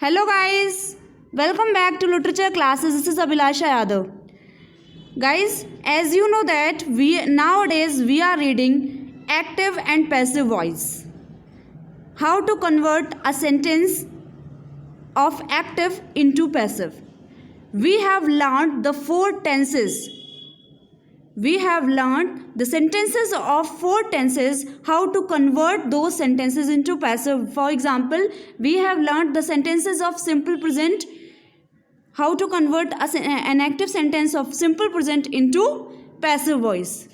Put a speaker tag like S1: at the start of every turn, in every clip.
S1: Hello guys, welcome back to literature classes. This is Abhilasha Yadav. Guys, as you know that nowadays we are reading active and passive voice. How to convert a sentence of active into passive. We have learned the four tenses. We have learned the sentences of four tenses, how to convert those sentences into passive. For example, we have learned the sentences of simple present, how to convert an active sentence of simple present into passive voice.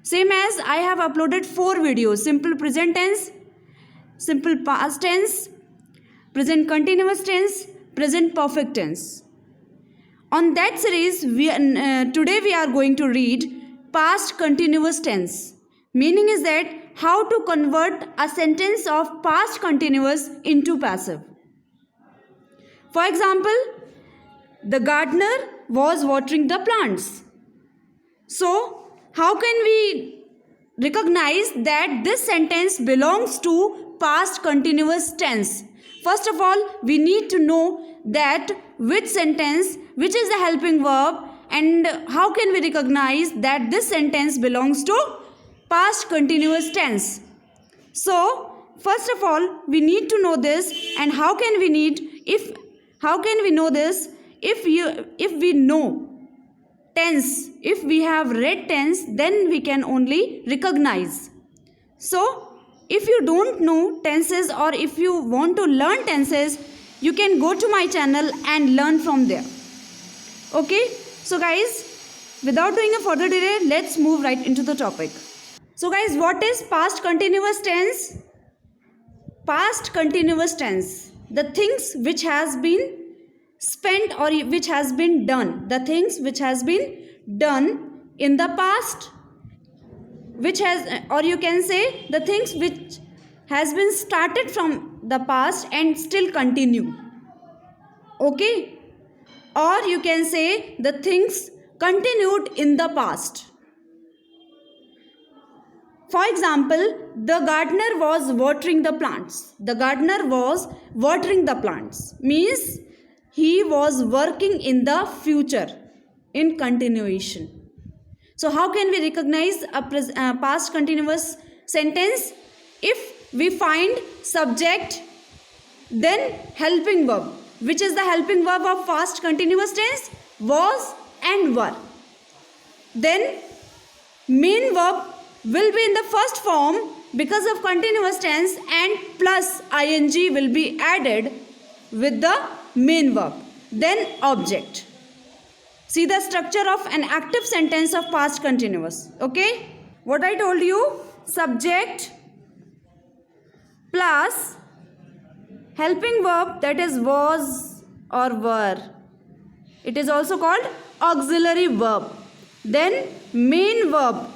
S1: Same as I have uploaded 4 videos: simple present tense, simple past tense, present continuous tense, present perfect tense. On that series, today we are going to read past continuous tense. Meaning is that how to convert a sentence of past continuous into passive. For example, the gardener was watering the plants. So, how can we recognize that this sentence belongs to past continuous tense? First of all, we need to know that which sentence, which is the helping verb, and how can we recognize that this sentence belongs to past continuous tense. So, first of all, we need to know this, and how can we know this? If we know tense, if we have read tense, then we can only recognize. So, if you don't know tenses, or if you want to learn tenses, you can go to my channel and learn from there. Okay, so guys, without doing a further delay, let's move right into the topic. So guys, what is past continuous tense? Past continuous tense, the things which has been spent or which has been done, the things which has been done in the past, which has, or you can say the things which has been started from the past and still continue. Okay, or you can say the things continued in the past. For example, the gardener was watering the plants. The gardener was watering the plants means he was working in the future, in continuation. So how can we recognize a past continuous sentence? If we find subject, then helping verb. Which is the helping verb of past continuous tense? Was and were. Then main verb will be in the first form because of continuous tense, and plus ing will be added with the main verb. Then object. See the structure of an active sentence of past continuous. Okay? What I told you, subject plus helping verb, that is was or were. It is also called auxiliary verb. Then main verb.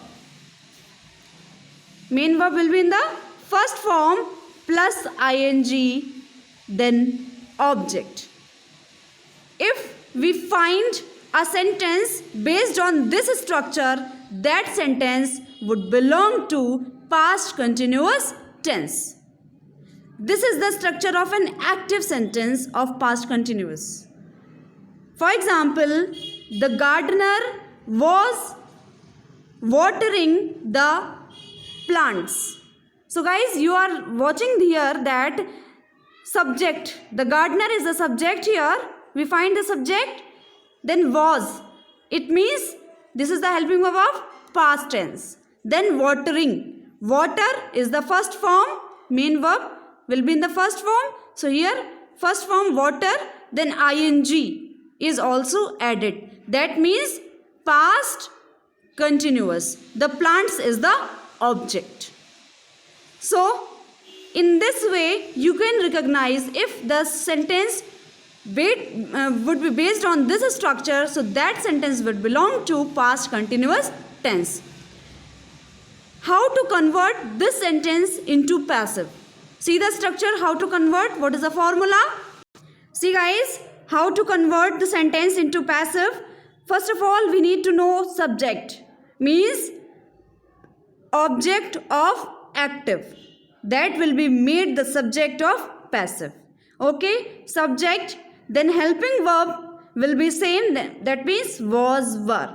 S1: Main verb will be in the first form plus ing, then object. If we find a sentence based on this structure, that sentence would belong to past continuous tense. This is the structure of an active sentence of past continuous. For example, the gardener was watering the plants. So guys, you are watching here that subject, the gardener is the subject here. We find the subject, then was. It means this is the helping verb of past tense. Then watering. Water is the first form, main verb will be in the first form. So here first form water, then ing is also added. That means past continuous. The plants is the object. So in this way you can recognize if the sentence would be based on this structure, so that sentence would belong to past continuous tense. How to convert this sentence into passive? See the structure, how to convert, what is the formula? See guys, how to convert the sentence into passive? First of all, we need to know subject, means object of active. That will be made the subject of passive. Okay, subject, then helping verb will be same, that means was, were.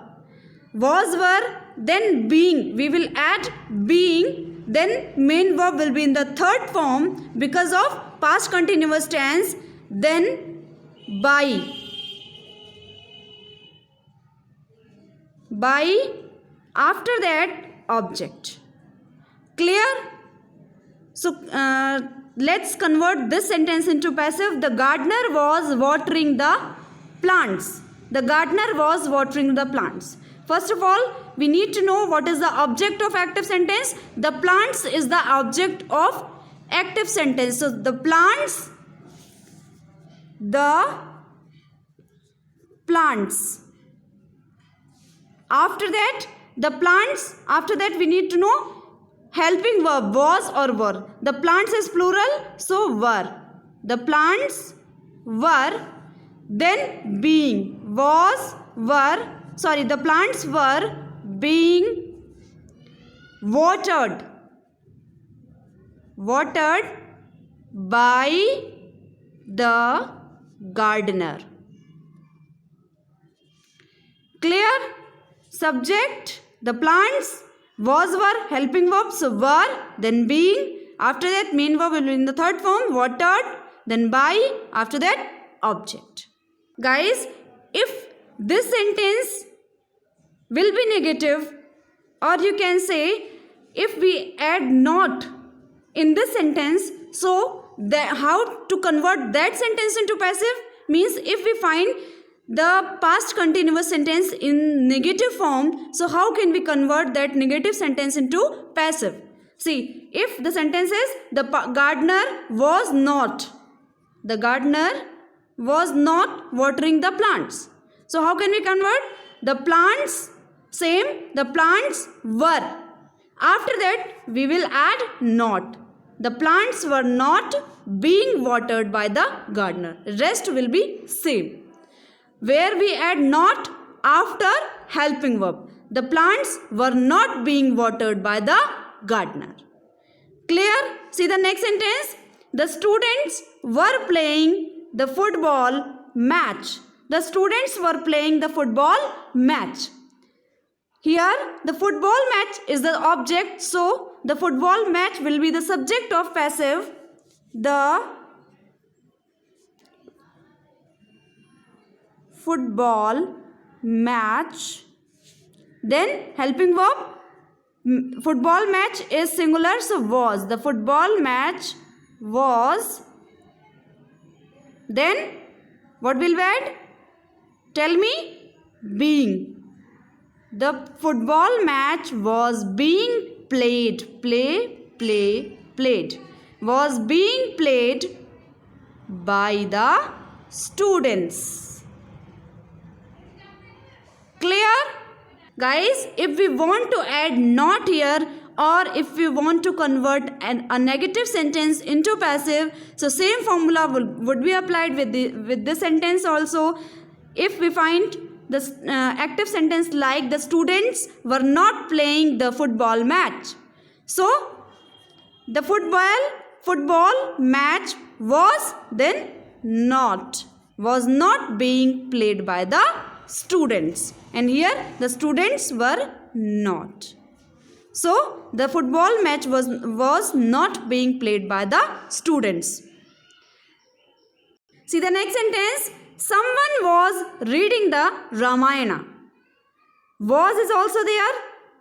S1: Was, were, then being, we will add being, then main verb will be in the third form because of past continuous tense, then by. After that object. Clear? So let's convert this sentence into passive. The gardener was watering the plants. The gardener was watering the plants. First of all, we need to know what is the object of active sentence. The plants is the object of active sentence. So the plants. After that we need to know helping verb, was or were. The plants is plural, so were. The plants were, then being, the plants were being watered by the gardener. Clear? Subject, the plants, was, were, helping verb, so were, then being, after that main verb will be in the third form, watered, then by, after that object. Guys, if this sentence will be negative, or you can say if we add not in this sentence, so how to convert that sentence into passive means if we find the past continuous sentence in negative form, so how can we convert that negative sentence into passive? See, if the sentence is the gardener was not watering the plants. So how can we convert? The plants, same, the plants were. After that we will add not. The plants were not being watered by the gardener. Rest will be same. Where we add not after helping verb. The plants were not being watered by the gardener. Clear? See the next sentence. The students were playing the football match. The students were playing the football match. Here the football match is the object, so the football match will be the subject of passive. The football match, then helping verb, football match is singular, so was. The football match was, then what will we add? Tell me. Being. The football match was being played, was being played by the students. Clear? Guys, if we want to add not here, or if we want to convert a negative sentence into passive, so same formula would be applied with this sentence also. If we find the active sentence like the students were not playing the football match, so the football match was not being played by the students, and here the students were not. So the football match was not being played by the students. See the next sentence. Someone was reading the Ramayana. Was is also there.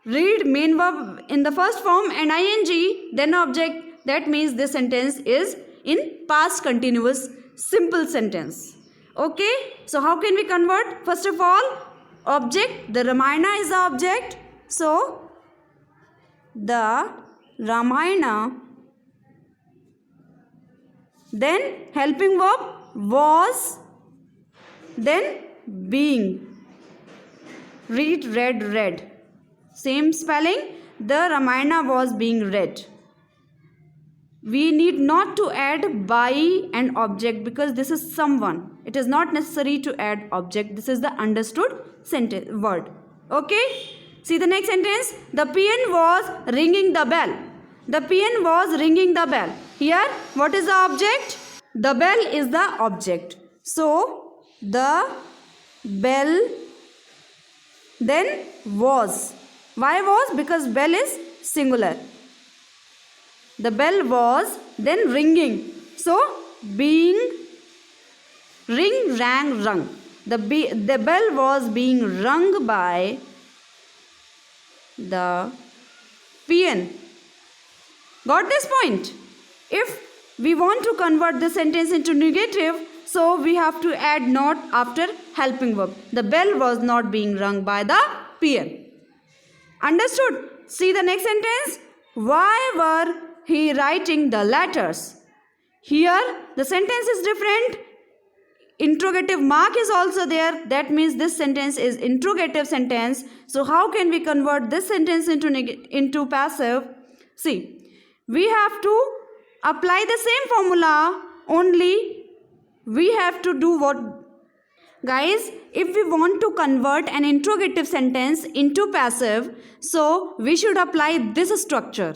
S1: Read, main verb in the first form and ing, then object. That means this sentence is in past continuous simple sentence. Okay, so how can we convert? First of all, object, the Ramayana is the object, so the Ramayana, then helping verb was, then being. Read, read. Same spelling, the Ramayana was being read. We need not to add by and object because this is someone. It is not necessary to add object. This is the understood sentence word. Okay? See the next sentence. The peon was ringing the bell. The peon was ringing the bell. Here, what is the object? the bell is the object. So the bell, then was. Why was? Because bell is singular. The bell was then ringing. So being, ring, rang, rung. The bell was being rung by the peon. Got this point? If we want to convert the sentence into negative, so we have to add not after helping verb. The bell was not being rung by the peon. Understood? See the next sentence. Why were he writing the letters? Here the sentence is different. Interrogative mark is also there. That means this sentence is interrogative sentence. So how can we convert this sentence into passive? See, we have to apply the same formula, only we have to do what? Guys, if we want to convert an interrogative sentence into passive, so we should apply this structure.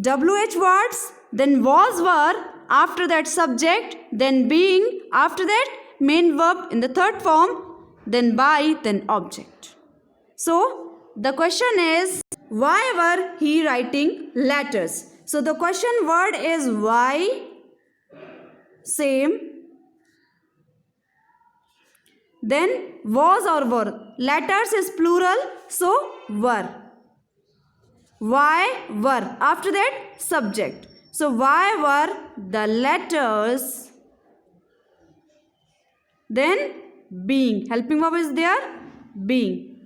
S1: WH words, then was, were, after that subject, then being, after that main verb in the third form, then by, then object. So the question is, why were he writing letters? So the question word is why, same, then was or were. Letters is plural, so were. Why, were. After that subject. So why were the letters, then being. Helping verb is there, being.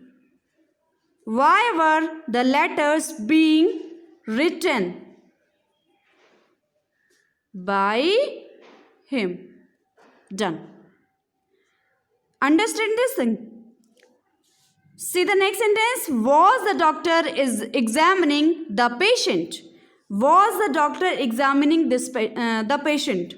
S1: Why were the letters being written? By him. Done. Understand this thing? See the next sentence. Was the doctor is examining the patient? Was the doctor examining the patient?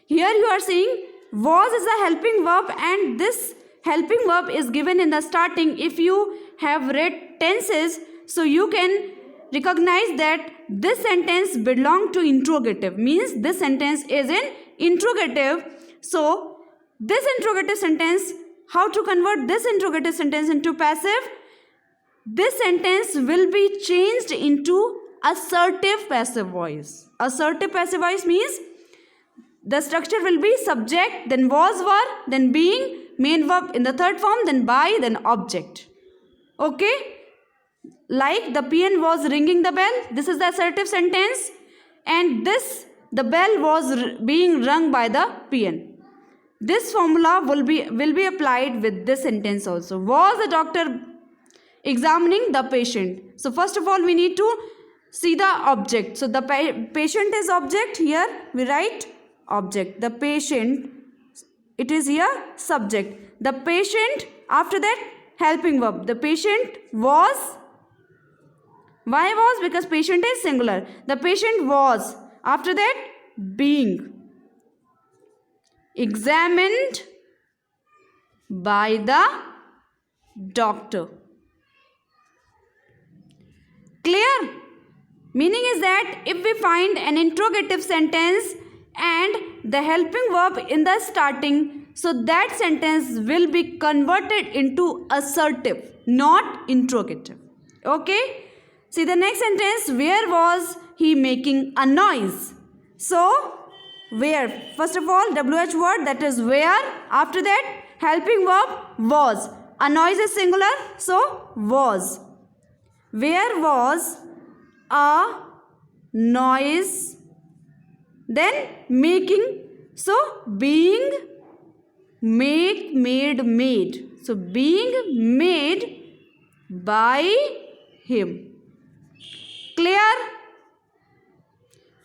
S1: Here you are seeing was is a helping verb, and this helping verb is given in the starting. If you have read tenses, so you can recognize that this sentence belongs to interrogative, means this sentence is in interrogative. So this interrogative sentence, how to convert this interrogative sentence into passive? This sentence will be changed into assertive passive voice. Assertive passive voice means the structure will be subject, then was, were, then being, main verb in the third form, then by, then object. Okay? Like the peon was ringing the bell, this is the assertive sentence, and this, the bell was being rung by the peon. This formula will be applied with this sentence also. Was the doctor examining the patient? So first of all we need to see the object. So the patient is object. Here we write object. The patient, it is here subject. The patient, after that helping verb. The patient was. Why was? Because patient is singular. The patient was. After that being examined by the doctor. Clear? Meaning is that if we find an interrogative sentence and the helping verb in the starting, so that sentence will be converted into assertive, not interrogative. Okay? See the next sentence. Where was he making a noise? So where? First of all, WH word, that is where. After that helping verb was. A noise is singular, so was. Where was a noise, then making, so being, make, made, made. So being made by him. Clear?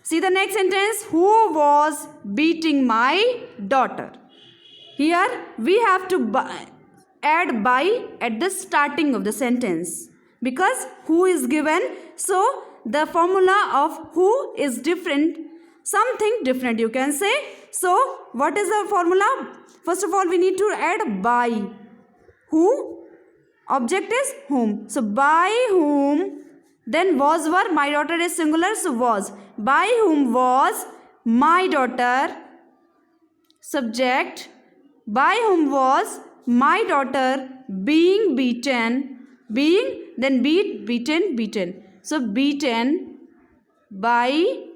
S1: See the next sentence. Who was beating my daughter? Here we have to add by at the starting of the sentence, because who is given, so the formula of who is different, something different you can say. So what is the formula? First of all we need to add by. Who? Object is whom. So by whom, then was, were, my daughter is singular, so was. By whom was my daughter subject, by whom was my daughter being beaten, being, then beat, beaten, beaten. So beaten by,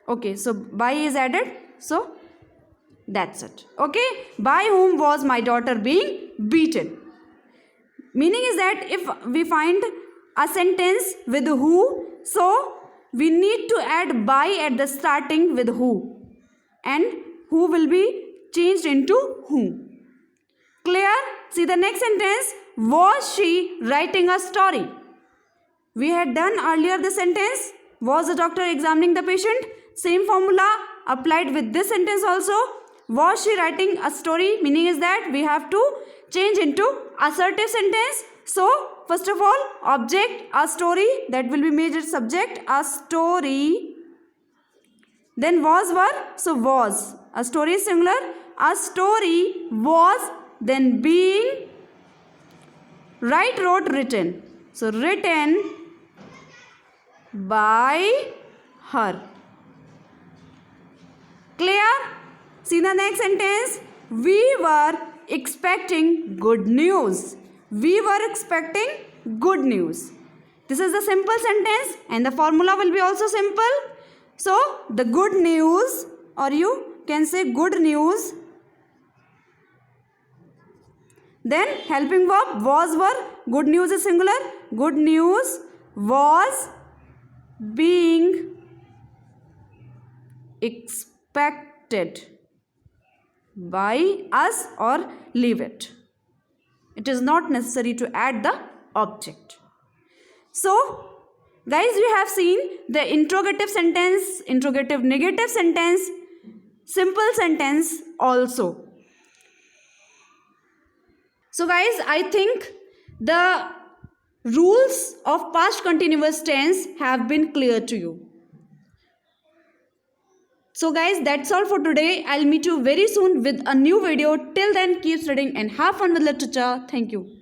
S1: okay, so by is added, so that's it. Okay, by whom was my daughter being beaten. Meaning is that if we find a sentence with who, so we need to add by at the starting with who, and who will be changed into who. Clear? See the next sentence. Was she writing a story? We had done earlier the sentence. Was the doctor examining the patient? Same formula applied with this sentence also. Was she writing a story? Meaning is that we have to change into assertive sentence. So, first of all, object, a story, that will be made as subject, a story. Then was, were, so was. A story is singular. A story was, then being, write, wrote, written. So, written by her. Clear? See the next sentence. We were expecting good news. We were expecting good news. This is the simple sentence and the formula will be also simple. So, the good news, or you can say good news. Then helping verb was, were. Good news is singular. Good news was being expected by us, or leave it. It is not necessary to add the object. So, guys, we have seen the interrogative sentence, interrogative negative sentence, simple sentence also. So, guys, I think the rules of past continuous tense have been clear to you. So guys, that's all for today. I'll meet you very soon with a new video. Till then, keep studying and have fun with literature. Thank you.